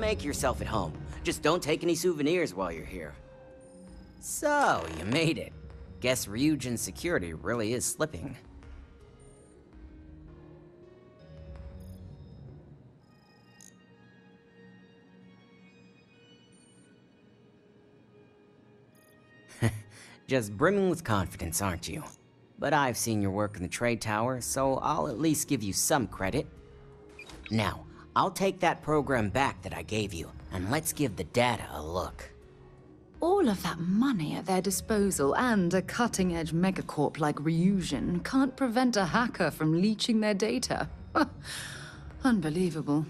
Make yourself at home. Just don't take any souvenirs while you're here. So, you made it. Guess Ryujin's security really is slipping. Just brimming with confidence, aren't you? But I've seen your work in the trade tower, so I'll at least give you some credit. Now, I'll take that program back that I gave you, and let's give the data a look. All of that money at their disposal and a cutting-edge megacorp like Ryujin can't prevent a hacker from leeching their data. Unbelievable.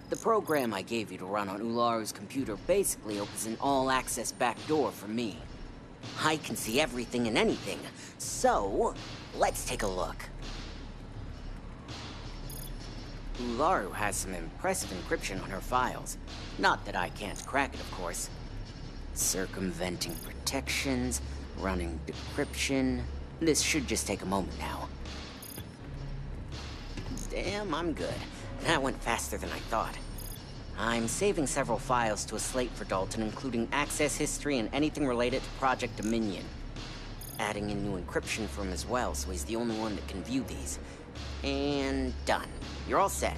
The program I gave you to run on Ularu's computer basically opens an all-access backdoor for me. I can see everything and anything, so let's take a look. Ularu has some impressive encryption on her files. Not that I can't crack it, of course. Circumventing protections, running decryption. This should just take a moment now. Damn, I'm good. That went faster than I thought. I'm saving several files to a slate for Dalton, including access history and anything related to Project Dominion. Adding in new encryption for him as well, so he's the only one that can view these. And done. You're all set.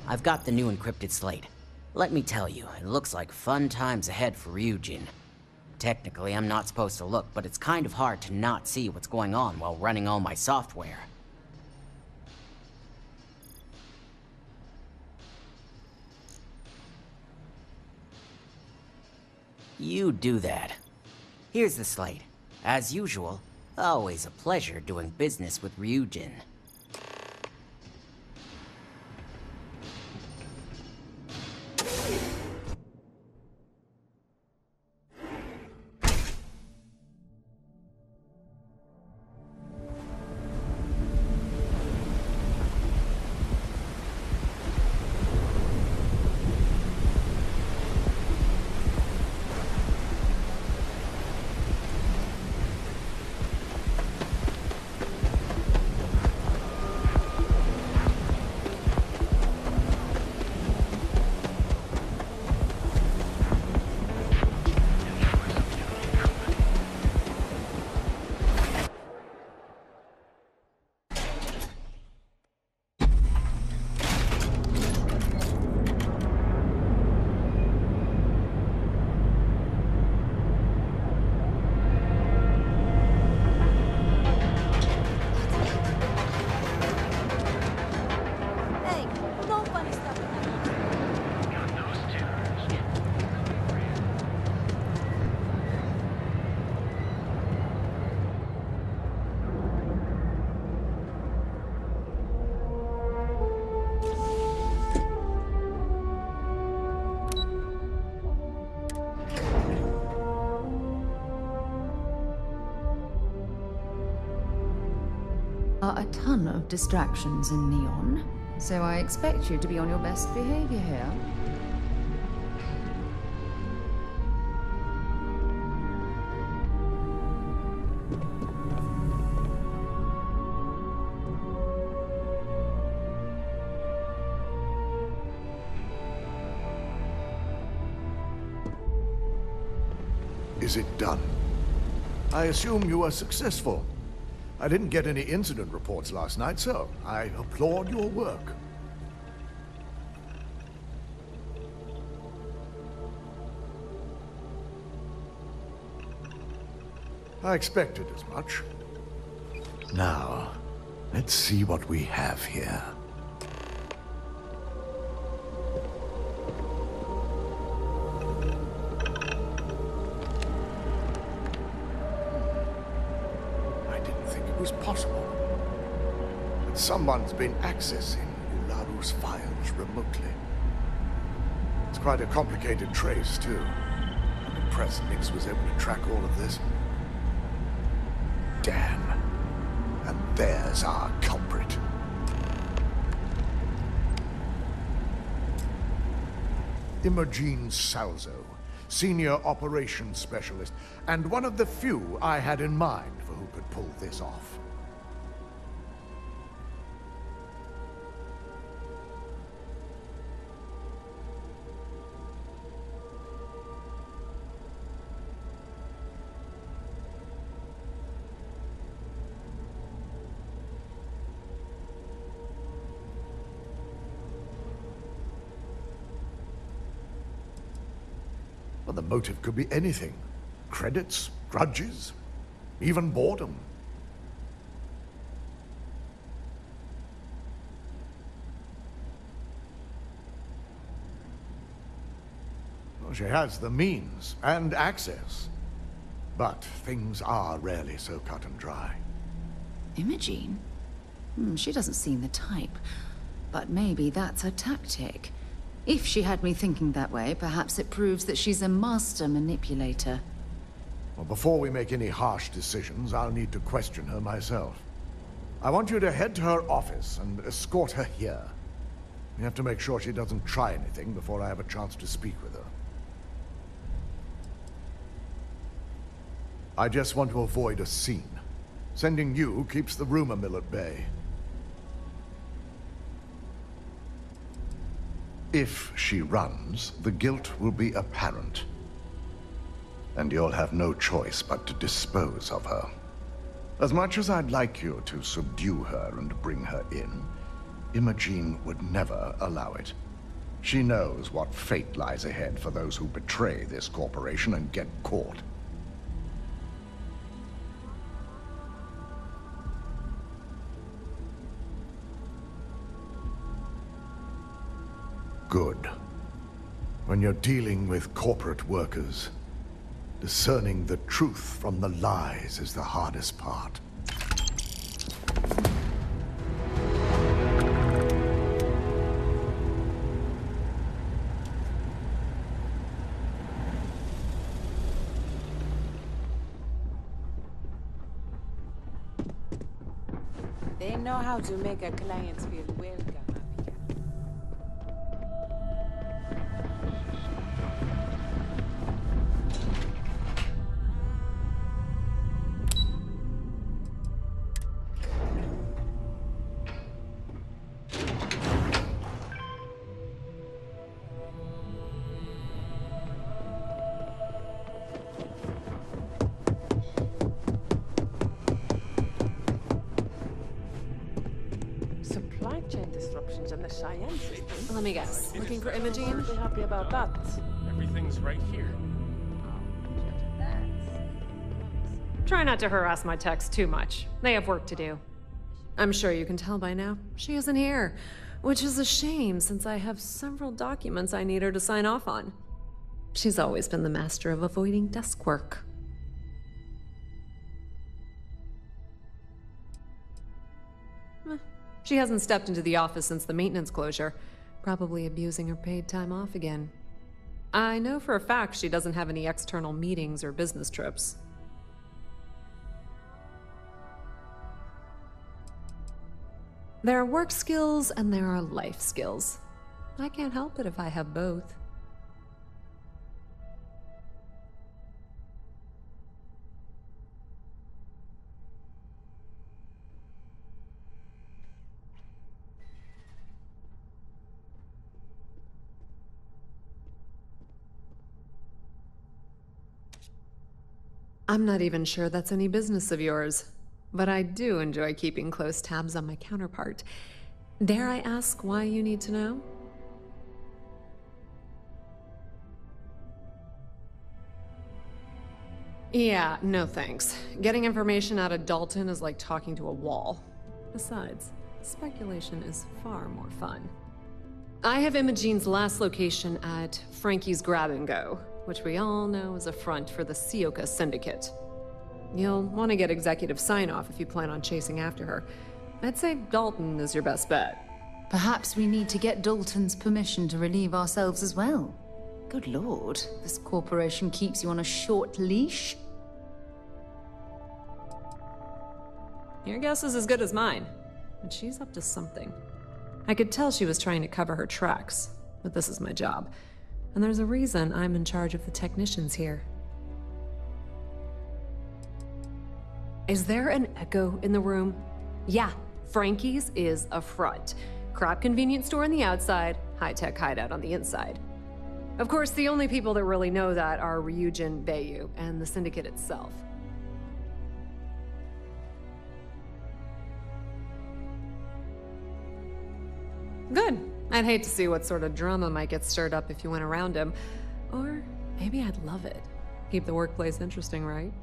I've got the new encrypted slate. Let me tell you, it looks like fun times ahead for Ryujin. Technically, I'm not supposed to look, but it's kind of hard to not see what's going on while running all my software. You do that. Here's the slate. As usual, always a pleasure doing business with Ryujin. Are a ton of distractions in Neon, so I expect you to be on your best behavior here. Is it done? I assume you were successful. I didn't get any incident reports last night, so I applaud your work. I expected as much. Now, let's see what we have here. Was possible. But someone's been accessing Naru's files remotely. It's quite a complicated trace, too. I'm impressed Nix was able to track all of this. Damn. And there's our culprit. Imogene Salzo, Senior Operations Specialist, and one of the few I had in mind for who could pull this off. Well, the motive could be anything. Credits, grudges, even boredom. Well, she has the means and access. But things are rarely so cut and dry. Imogene? She doesn't seem the type. But maybe that's her tactic. If she had me thinking that way, perhaps it proves that she's a master manipulator. Well, before we make any harsh decisions, I'll need to question her myself. I want you to head to her office and escort her here. We have to make sure she doesn't try anything before I have a chance to speak with her. I just want to avoid a scene. Sending you keeps the rumor mill at bay. If she runs, the guilt will be apparent. And you'll have no choice but to dispose of her. As much as I'd like you to subdue her and bring her in, Imogene would never allow it. She knows what fate lies ahead for those who betray this corporation and get caught. Good. When you're dealing with corporate workers, discerning the truth from the lies is the hardest part. They know how to make a client feel welcome. And the Cheyenne system. Let me guess. Looking for Imogene? Be happy about that. Everything's right here. Try not to harass my techs too much. They have work to do. I'm sure you can tell by now. She isn't here, which is a shame since I have several documents I need her to sign off on. She's always been the master of avoiding desk work. She hasn't stepped into the office since the maintenance closure, probably abusing her paid time off again. I know for a fact she doesn't have any external meetings or business trips. There are work skills and there are life skills. I can't help it if I have both. I'm not even sure that's any business of yours, but I do enjoy keeping close tabs on my counterpart. Dare I ask why you need to know? Yeah, no thanks. Getting information out of Dalton is like talking to a wall. Besides, speculation is far more fun. I have Imogene's last location at Frankie's Grab and Go, which we all know is a front for the Sioka Syndicate. You'll want to get executive sign-off if you plan on chasing after her. I'd say Dalton is your best bet. Perhaps we need to get Dalton's permission to relieve ourselves as well. Good lord, this corporation keeps you on a short leash. Your guess is as good as mine, but she's up to something. I could tell she was trying to cover her tracks, but this is my job, and there's a reason I'm in charge of the technicians here. Is there an echo in the room? Yeah, Frankie's is a front. Crap convenience store on the outside, high-tech hideout on the inside. Of course, the only people that really know that are Ryujin, Bayu, and the Syndicate itself. Good. I'd hate to see what sort of drama might get stirred up if you went around him. Or maybe I'd love it. Keep the workplace interesting, right?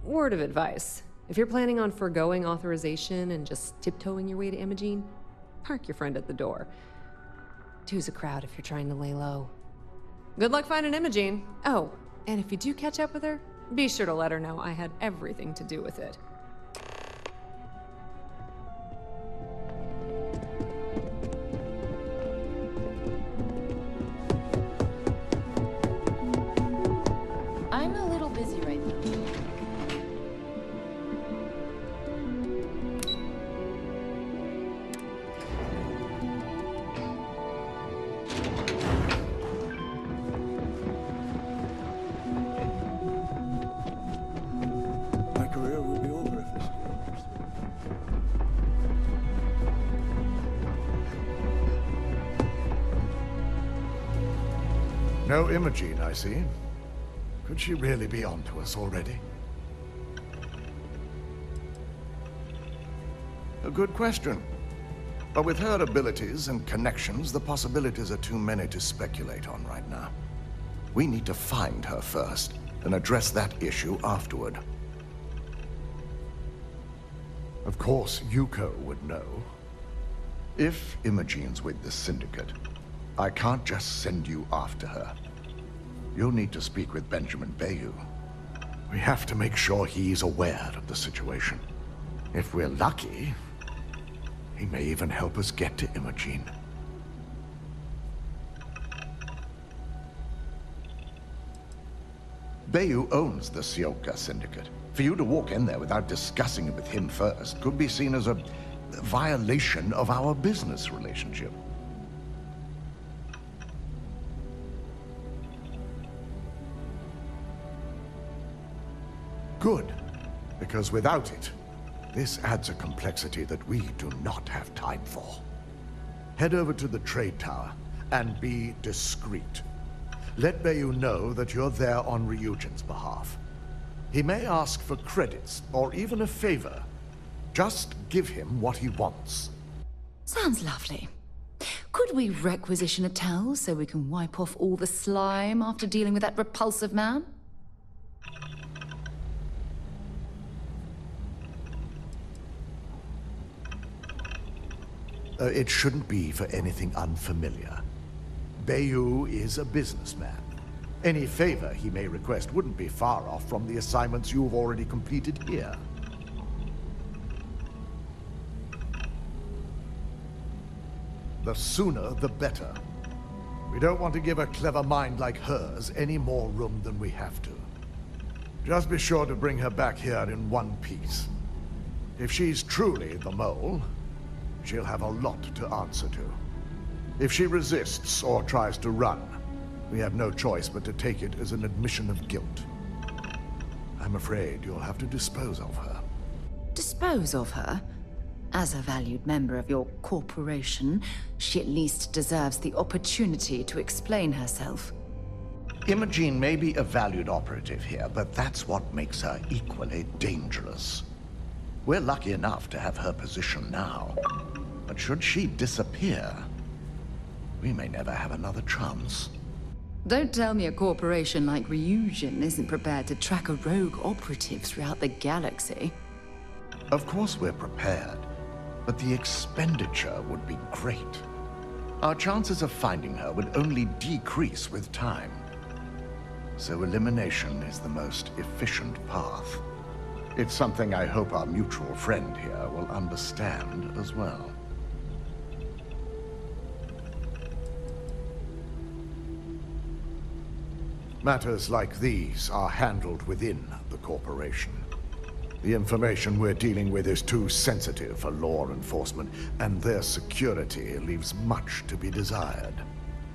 Word of advice. If you're planning on foregoing authorization and just tiptoeing your way to Imogene, park your friend at the door. Two's a crowd if you're trying to lay low. Good luck finding Imogene. Oh, and if you do catch up with her, be sure to let her know I had everything to do with it. I'm a little busy right now. My career will be over if this goes through. No Imogene, I see. Could she really be onto us already? A good question. But with her abilities and connections, the possibilities are too many to speculate on right now. We need to find her first, and address that issue afterward. Of course, Yuko would know. If Imogene's with the Syndicate, I can't just send you after her. You'll need to speak with Benjamin Bayu. We have to make sure he's aware of the situation. If we're lucky, he may even help us get to Imogene. Bayu owns the Sioka Syndicate. For you to walk in there without discussing it with him first could be seen as a violation of our business relationship. Good, because without it, this adds a complexity that we do not have time for. Head over to the trade tower and be discreet. Let Bayu know that you're there on Ryujin's behalf. He may ask for credits or even a favor. Just give him what he wants. Sounds lovely. Could we requisition a towel so we can wipe off all the slime after dealing with that repulsive man? It shouldn't be for anything unfamiliar. Bayu is a businessman. Any favor he may request wouldn't be far off from the assignments you've already completed here. The sooner, the better. We don't want to give a clever mind like hers any more room than we have to. Just be sure to bring her back here in one piece. If she's truly the mole, she'll have a lot to answer to. If she resists or tries to run, we have no choice but to take it as an admission of guilt. I'm afraid you'll have to dispose of her. Dispose of her? As a valued member of your corporation, she at least deserves the opportunity to explain herself. Imogene may be a valued operative here, but that's what makes her equally dangerous. We're lucky enough to have her position now. But should she disappear, we may never have another chance. Don't tell me a corporation like Ryujin isn't prepared to track a rogue operative throughout the galaxy. Of course we're prepared, but the expenditure would be great. Our chances of finding her would only decrease with time. So elimination is the most efficient path. It's something I hope our mutual friend here will understand as well. Matters like these are handled within the corporation. The information we're dealing with is too sensitive for law enforcement, and their security leaves much to be desired.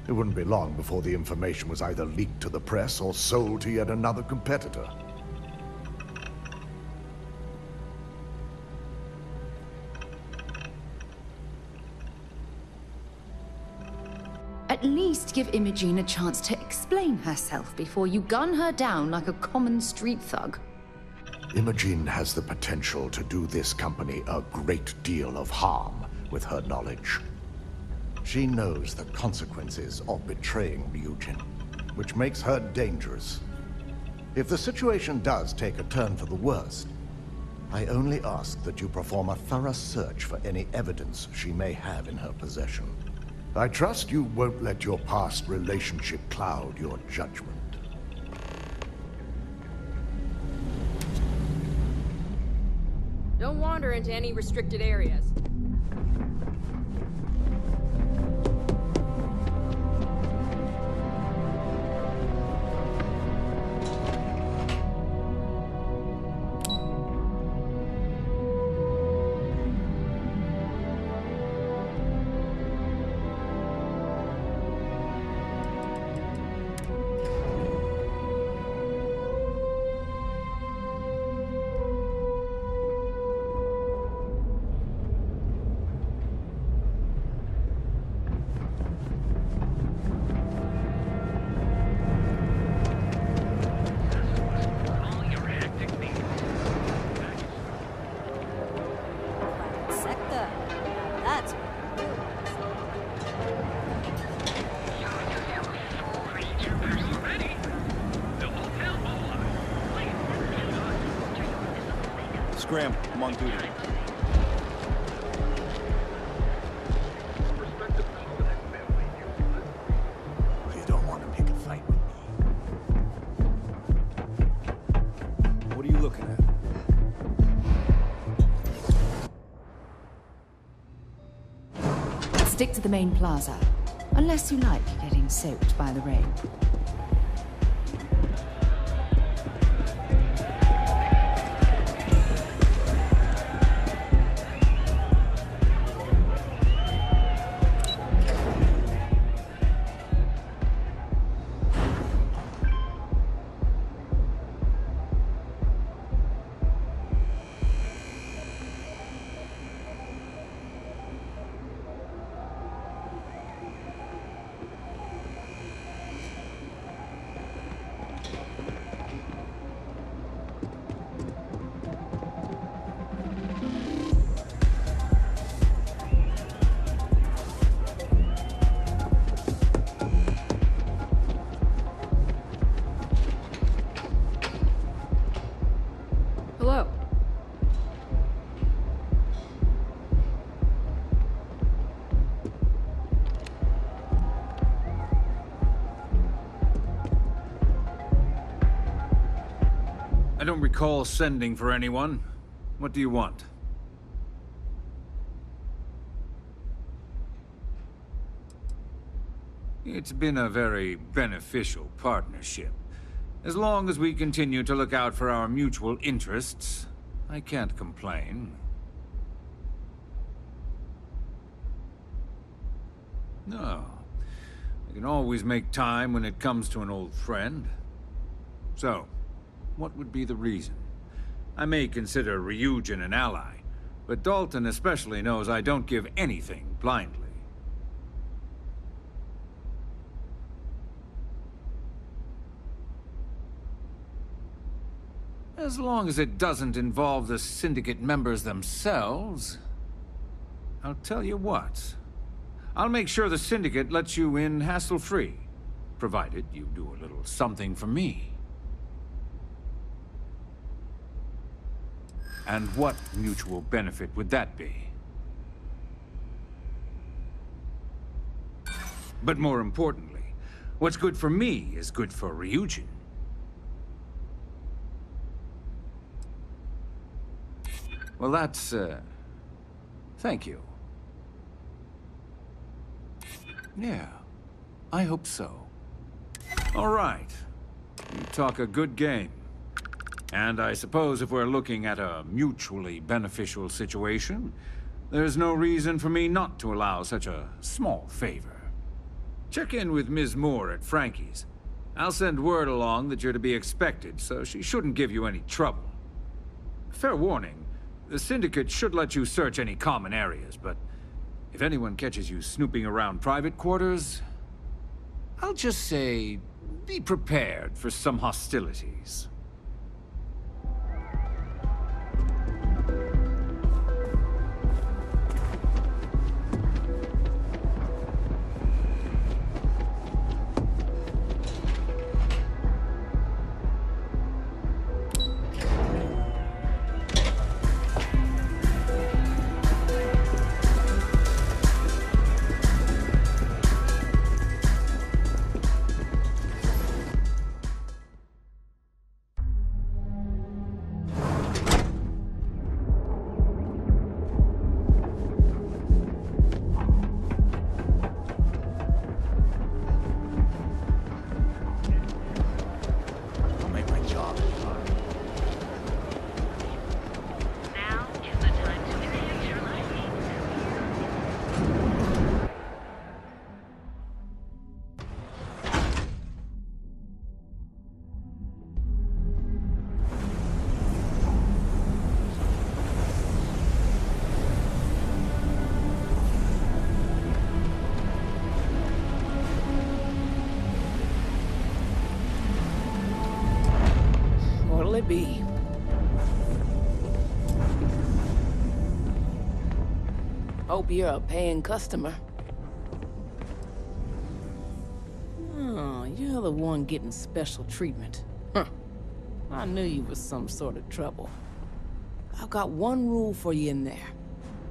It wouldn't be long before the information was either leaked to the press or sold to yet another competitor. At least give Imogene a chance to explain herself before you gun her down like a common street thug. Imogene has the potential to do this company a great deal of harm with her knowledge. She knows the consequences of betraying Ryujin, which makes her dangerous. If the situation does take a turn for the worst, I only ask that you perform a thorough search for any evidence she may have in her possession. I trust you won't let your past relationship cloud your judgment. Don't wander into any restricted areas. Scram, I'm on duty. You don't want to pick a fight with me. What are you looking at? Stick to the main plaza, unless you like getting soaked by the rain. Hello. I don't recall sending for anyone. What do you want? It's been a very beneficial partnership. As long as we continue to look out for our mutual interests, I can't complain. No. I can always make time when it comes to an old friend. So, what would be the reason? I may consider Ryujin an ally, but Dalton especially knows I don't give anything blindly. As long as it doesn't involve the Syndicate members themselves, I'll tell you what. I'll make sure the Syndicate lets you in hassle-free, provided you do a little something for me. And what mutual benefit would that be? But more importantly, what's good for me is good for Ryujin. Well, that's, thank you. Yeah, I hope so. All right. You talk a good game. And I suppose if we're looking at a mutually beneficial situation, there's no reason for me not to allow such a small favor. Check in with Ms. Moore at Frankie's. I'll send word along that you're to be expected, so she shouldn't give you any trouble. Fair warning, the Syndicate should let you search any common areas, but if anyone catches you snooping around private quarters, I'll just say, be prepared for some hostilities. What'll it be? Hope you're a paying customer. Oh, you're the one getting special treatment. Huh. I knew you was some sort of trouble. I've got one rule for you in there,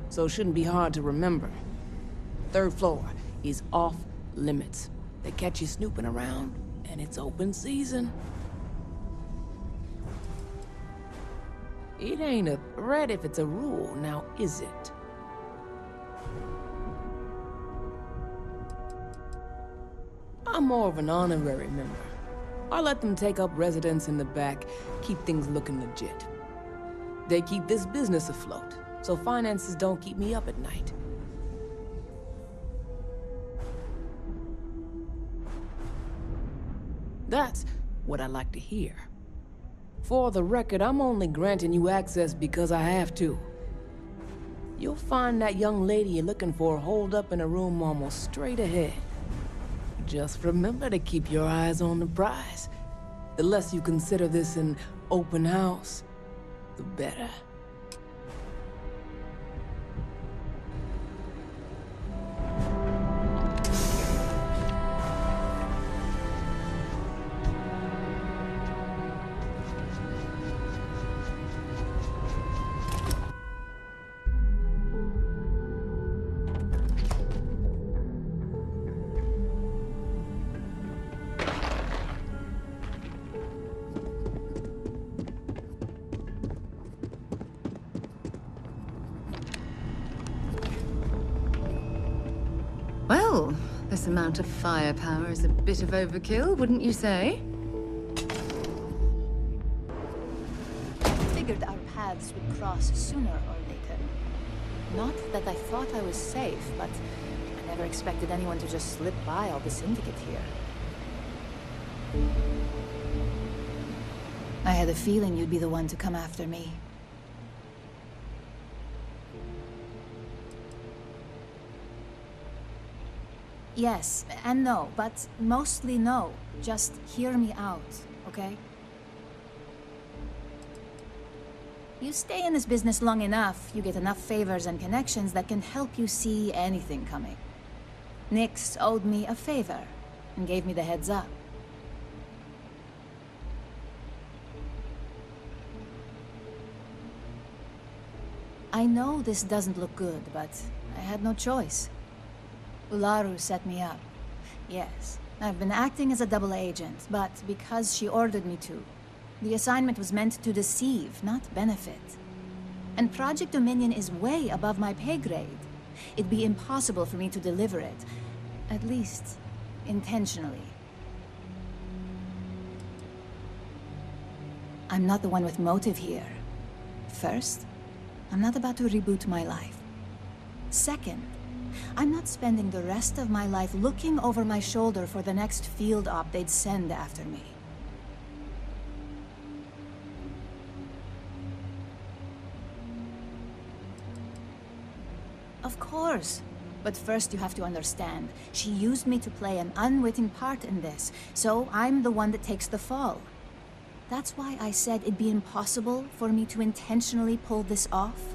so it shouldn't be hard to remember. Third floor is off limits. They catch you snooping around, and it's open season. It ain't a threat if it's a rule, now is it? I'm more of an honorary member. I let them take up residence in the back, keep things looking legit. They keep this business afloat, so finances don't keep me up at night. That's what I like to hear. For the record, I'm only granting you access because I have to. You'll find that young lady you're looking for holed up in a room almost straight ahead. Just remember to keep your eyes on the prize. The less you consider this an open house, the better. Well, this amount of firepower is a bit of overkill, wouldn't you say? Figured our paths would cross sooner or later. Not that I thought I was safe, but I never expected anyone to just slip by all the Syndicate here. I had a feeling you'd be the one to come after me. Yes, and no, but mostly no. Just hear me out, okay? You stay in this business long enough, you get enough favors and connections that can help you see anything coming. Nyx owed me a favor, and gave me the heads up. I know this doesn't look good, but I had no choice. Ularu set me up. Yes, I've been acting as a double agent, but because she ordered me to. The assignment was meant to deceive, not benefit. And Project Dominion is way above my pay grade. It'd be impossible for me to deliver it. At least, intentionally. I'm not the one with motive here. First, I'm not about to reboot my life. Second, I'm not spending the rest of my life looking over my shoulder for the next field op they'd send after me. Of course. But first you have to understand, she used me to play an unwitting part in this, so I'm the one that takes the fall. That's why I said it'd be impossible for me to intentionally pull this off.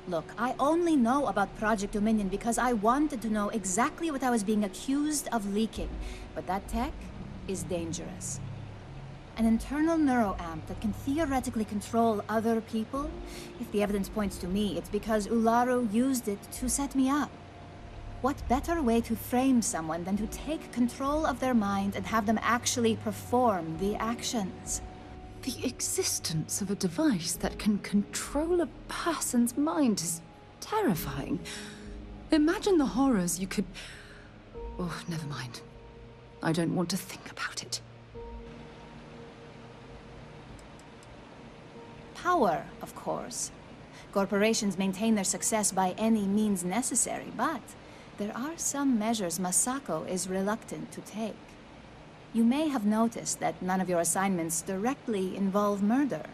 Look, I only know about Project Dominion because I wanted to know exactly what I was being accused of leaking. But that tech is dangerous. An internal neuroamp that can theoretically control other people? If the evidence points to me, it's because Ularu used it to set me up. What better way to frame someone than to take control of their mind and have them actually perform the actions? The existence of a device that can control a person's mind is terrifying. Imagine the horrors you could... Oh, never mind. I don't want to think about it. Power, of course. Corporations maintain their success by any means necessary, but there are some measures Masako is reluctant to take. You may have noticed that none of your assignments directly involve murder.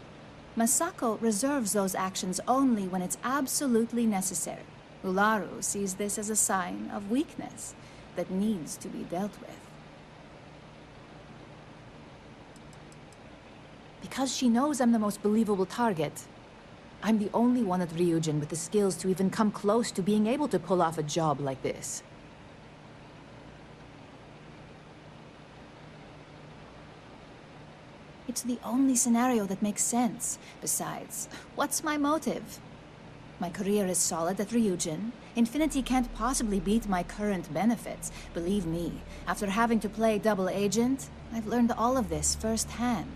Masako reserves those actions only when it's absolutely necessary. Ularu sees this as a sign of weakness that needs to be dealt with. Because she knows I'm the most believable target. I'm the only one at Ryujin with the skills to even come close to being able to pull off a job like this. It's the only scenario that makes sense. Besides, what's my motive? My career is solid at Ryujin. Infinity can't possibly beat my current benefits. Believe me, after having to play double agent, I've learned all of this firsthand.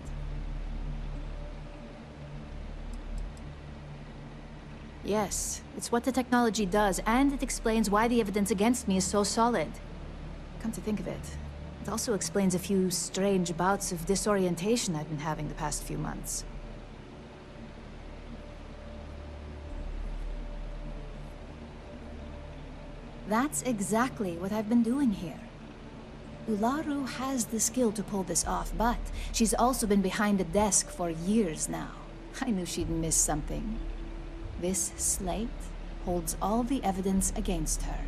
Yes, it's what the technology does, and it explains why the evidence against me is so solid. Come to think of it, it also explains a few strange bouts of disorientation I've been having the past few months. That's exactly what I've been doing here. Ularu has the skill to pull this off, but she's also been behind the desk for years now. I knew she'd miss something. This slate holds all the evidence against her.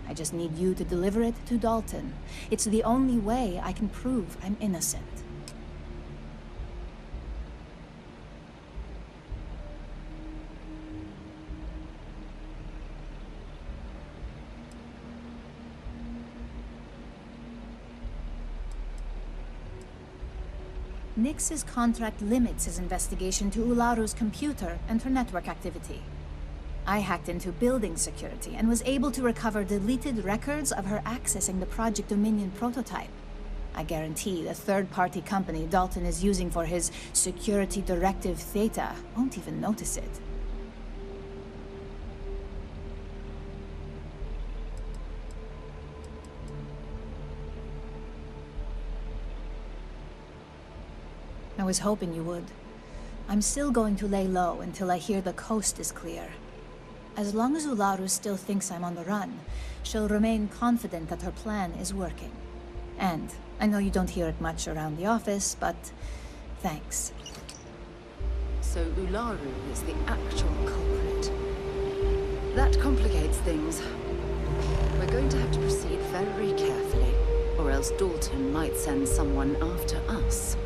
I just need you to deliver it to Dalton. It's the only way I can prove I'm innocent. Nix's contract limits his investigation to Ularu's computer and her network activity. I hacked into building security and was able to recover deleted records of her accessing the Project Dominion prototype. I guarantee the third-party company Dalton is using for his security directive Theta won't even notice it. I was hoping you would. I'm still going to lay low until I hear the coast is clear. As long as Ularu still thinks I'm on the run, she'll remain confident that her plan is working. And I know you don't hear it much around the office, but thanks. So Ularu is the actual culprit. That complicates things. We're going to have to proceed very carefully, or else Dalton might send someone after us.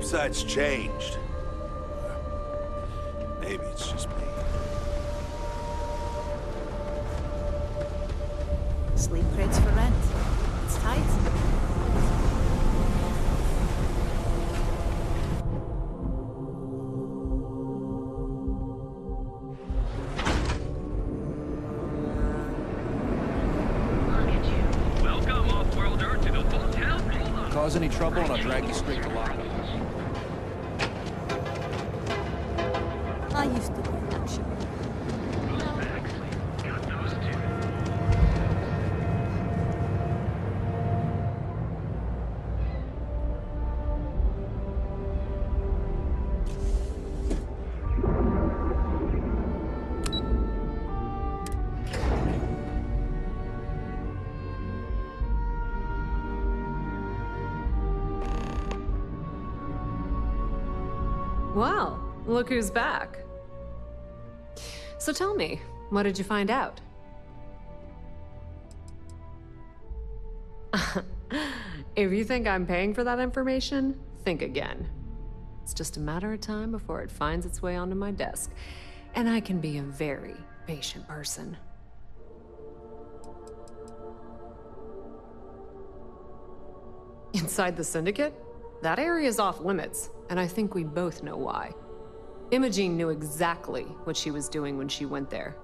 side's changed. Maybe it's just me. Sleep crates for rent. It's tight. Welcome, off-worlder, to the hotel. Cause any trouble and I'll drag you straight to lock. I used to be an action. Well, look who's back. So tell me, what did you find out? If you think I'm paying for that information, think again. It's just a matter of time before it finds its way onto my desk, and I can be a very patient person. Inside the Syndicate? That area is off limits, and I think we both know why. Imogene knew exactly what she was doing when she went there.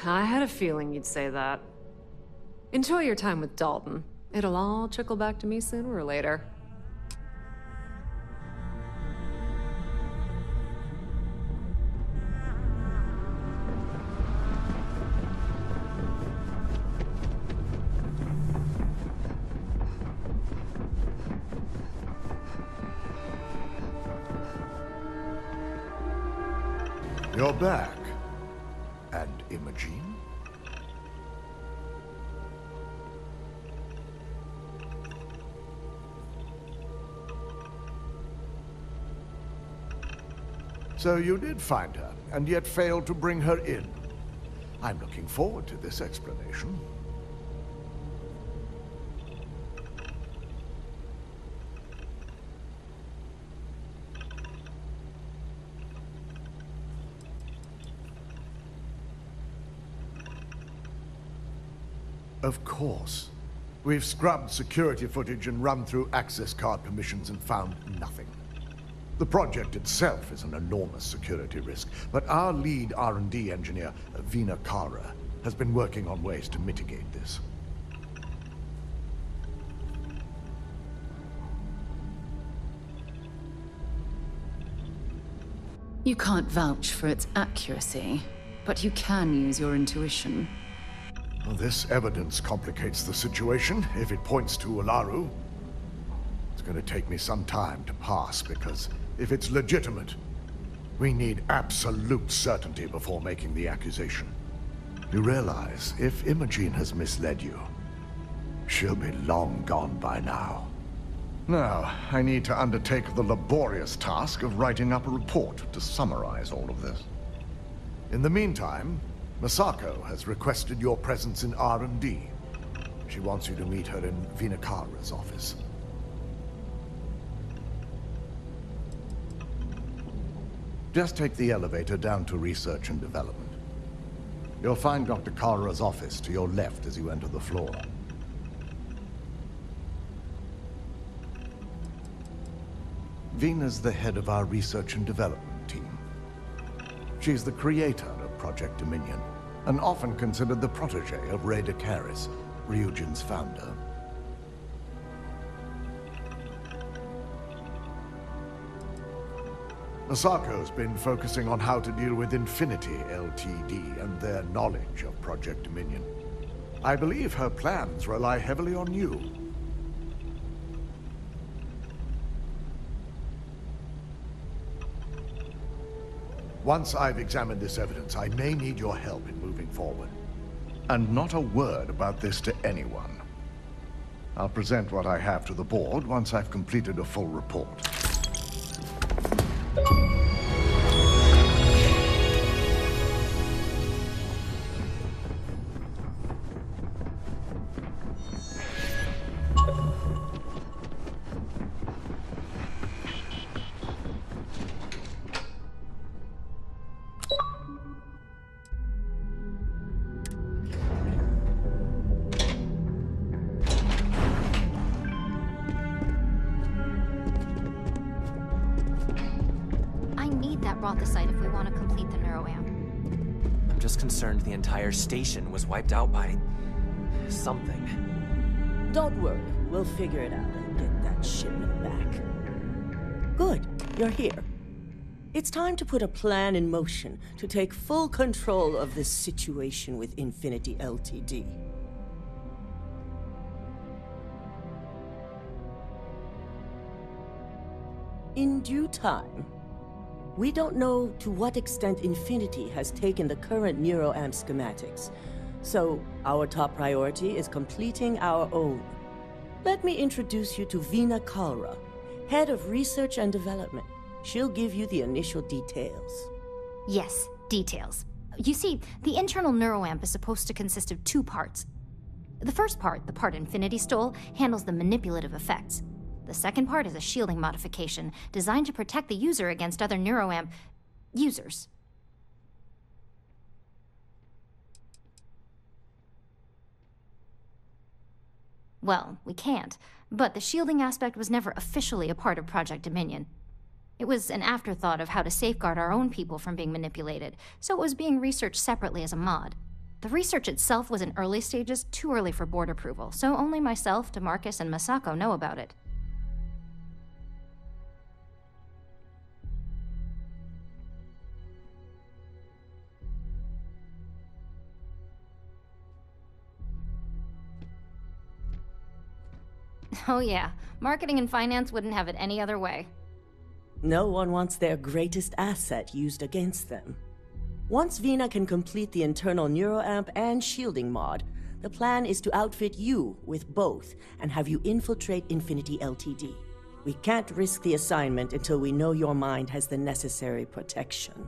I had a feeling you'd say that. Enjoy your time with Dalton. It'll all trickle back to me sooner or later. You're back. And Imogene? So you did find her, and yet failed to bring her in. I'm looking forward to this explanation. Of course. We've scrubbed security footage and run through access card permissions and found nothing. The project itself is an enormous security risk, but our lead R&D engineer, Vina Kara, has been working on ways to mitigate this. You can't vouch for its accuracy, but you can use your intuition. Well, this evidence complicates the situation if it points to Ularu. It's going to take me some time to pass, because if it's legitimate, we need absolute certainty before making the accusation. You realize, if Imogene has misled you, she'll be long gone by now. Now, I need to undertake the laborious task of writing up a report to summarize all of this. In the meantime, Masako has requested your presence in R&D. She wants you to meet her in Vinakara's office. Just take the elevator down to Research and Development. You'll find Dr. Kara's office to your left as you enter the floor. Vina's the head of our Research and Development team. She's the creator of Project Dominion, and often considered the protege of Ray Decaris, Ryujin's founder. Masako's been focusing on how to deal with Infinity Ltd. And their knowledge of Project Dominion. I believe her plans rely heavily on you. Once I've examined this evidence, I may need your help in moving forward. And not a word about this to anyone. I'll present what I have to the board once I've completed a full report. that Rothosite if we want to complete the neuroamp. I'm just concerned the entire station was wiped out by... something. Don't worry, we'll figure it out and get that shipment back. Good, you're here. It's time to put a plan in motion to take full control of this situation with Infinity Ltd. In due time. We don't know to what extent Infinity has taken the current neuroamp schematics, so our top priority is completing our own. Let me introduce you to Veena Kalra, Head of Research and Development. She'll give you the initial details. Yes, details. You see, the internal neuroamp is supposed to consist of 2 parts. The first part, the part Infinity stole, handles the manipulative effects. The second part is a shielding modification designed to protect the user against other neuroamp users. Well, we can't, but the shielding aspect was never officially a part of Project Dominion. It was an afterthought of how to safeguard our own people from being manipulated, so it was being researched separately as a mod. The research itself was in early stages, too early for board approval, so only myself, DeMarcus, and Masako know about it. Oh yeah, marketing and finance wouldn't have it any other way. No one wants their greatest asset used against them. Once Veena can complete the internal neuroamp and shielding mod, the plan is to outfit you with both and have you infiltrate Infinity Ltd. We can't risk the assignment until we know your mind has the necessary protection.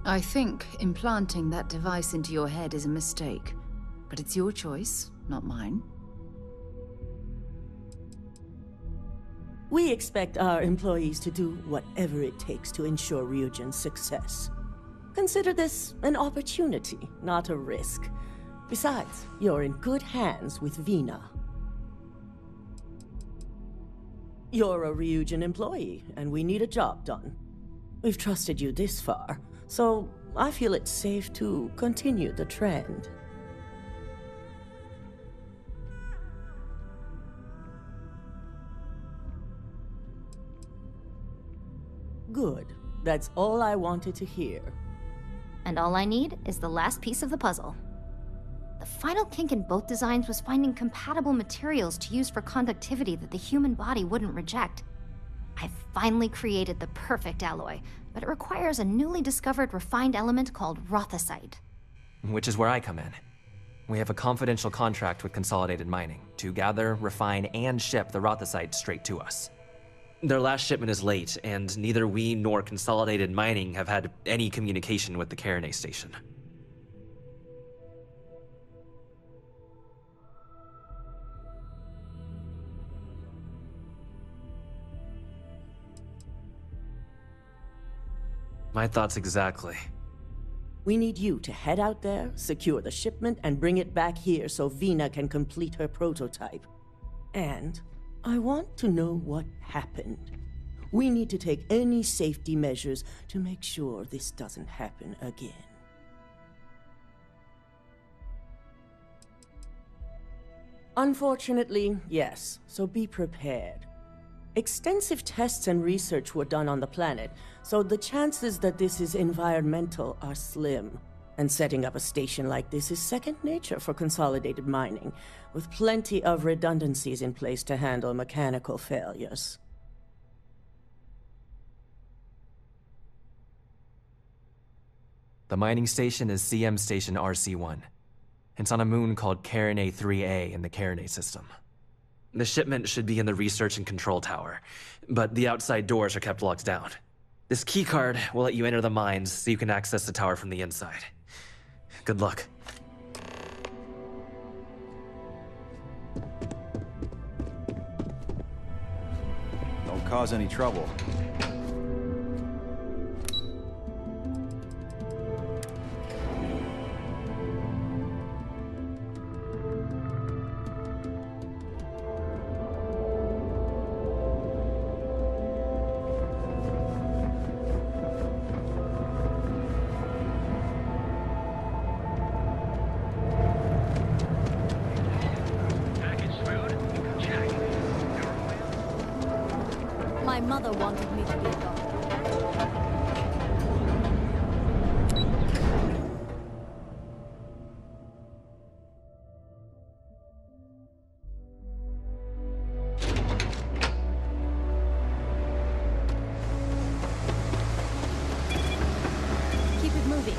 I think implanting that device into your head is a mistake, but it's your choice, not mine. We expect our employees to do whatever it takes to ensure Ryujin's success. Consider this an opportunity, not a risk. Besides, you're in good hands with Veena. You're a Ryujin employee, and we need a job done. We've trusted you this far, so I feel it's safe to continue the trend. Good. That's all I wanted to hear. And all I need is the last piece of the puzzle. The final kink in both designs was finding compatible materials to use for conductivity that the human body wouldn't reject. I've finally created the perfect alloy, but it requires a newly discovered refined element called Rothosite. Which is where I come in. We have a confidential contract with Consolidated Mining to gather, refine, and ship the Rothosite straight to us. Their last shipment is late, and neither we nor Consolidated Mining have had any communication with the Carinay station. My thoughts exactly. We need you to head out there, secure the shipment, and bring it back here so Veena can complete her prototype. And I want to know what happened. We need to take any safety measures to make sure this doesn't happen again. Unfortunately, yes, so be prepared. Extensive tests and research were done on the planet, so the chances that this is environmental are slim. And setting up a station like this is second nature for Consolidated Mining, with plenty of redundancies in place to handle mechanical failures. The mining station is CM Station RC-1. It's on a moon called Carinay 3A in the Carinay system. The shipment should be in the research and control tower, but the outside doors are kept locked down. This keycard will let you enter the mines so you can access the tower from the inside. Good luck. Don't cause any trouble. My mother wanted me to be a doctor. Keep it moving.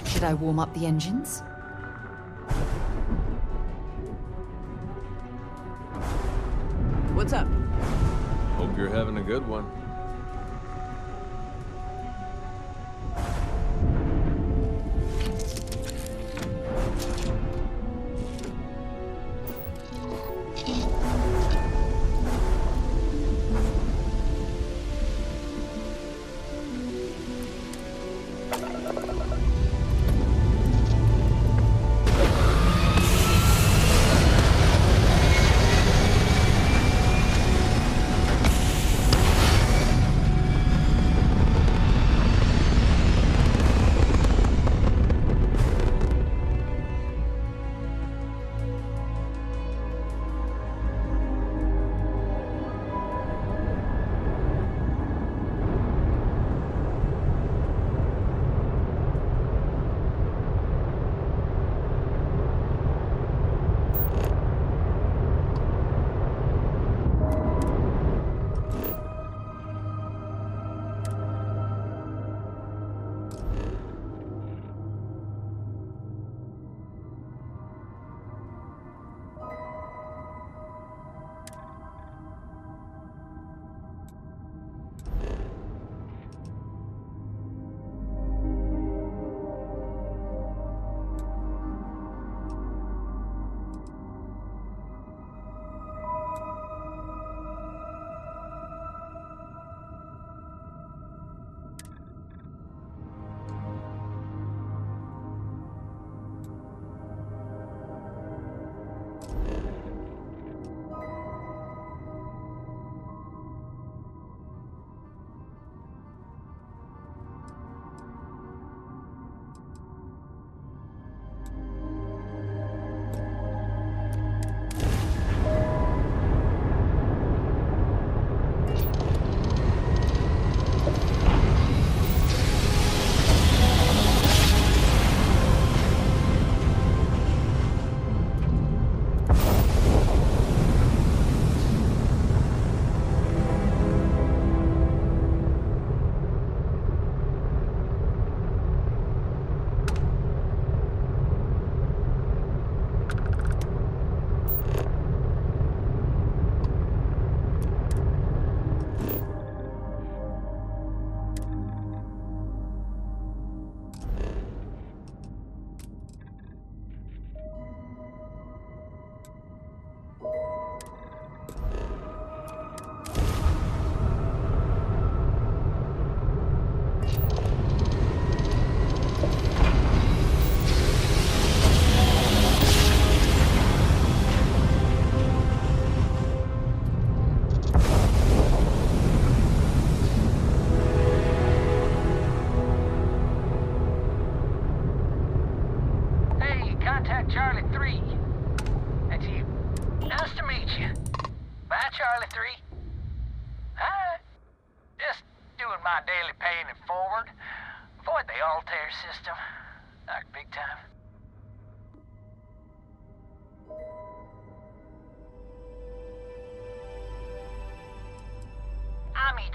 Should I warm up the engines? What's up? Hope you're having a good one.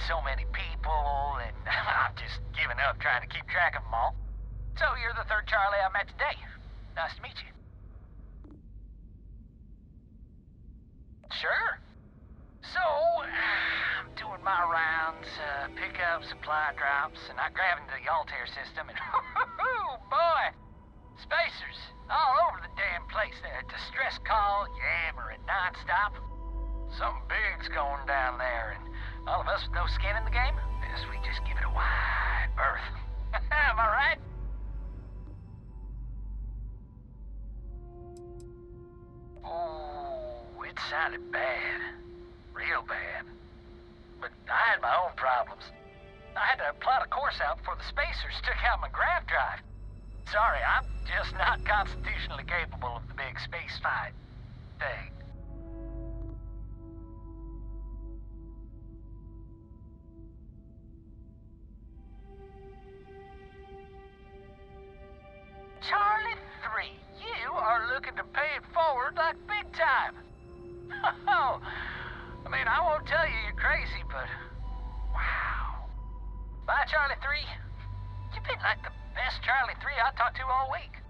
So many people, and I'm just giving up trying to keep track of them all. So you're the third Charlie I met today. Nice to meet you. Sure. So, I'm doing my rounds, pick up supply drops, and I grab into the Altair system, and boy, spacers all over the damn place. They're distress call, yammering nonstop. Something big's going down there, and all of us with no skin in the game, best we just give it a wide berth. Am I right? Oh, it sounded bad. Real bad. But I had my own problems. I had to plot a course out before the spacers took out my grav drive. Sorry, I'm just not constitutionally capable of the big space fight thing. Charlie 3, you are looking to pay it forward like big time. Oh, I mean, I won't tell you you're crazy, but wow. Bye, Charlie 3. You've been like the best Charlie 3 I talked to all week.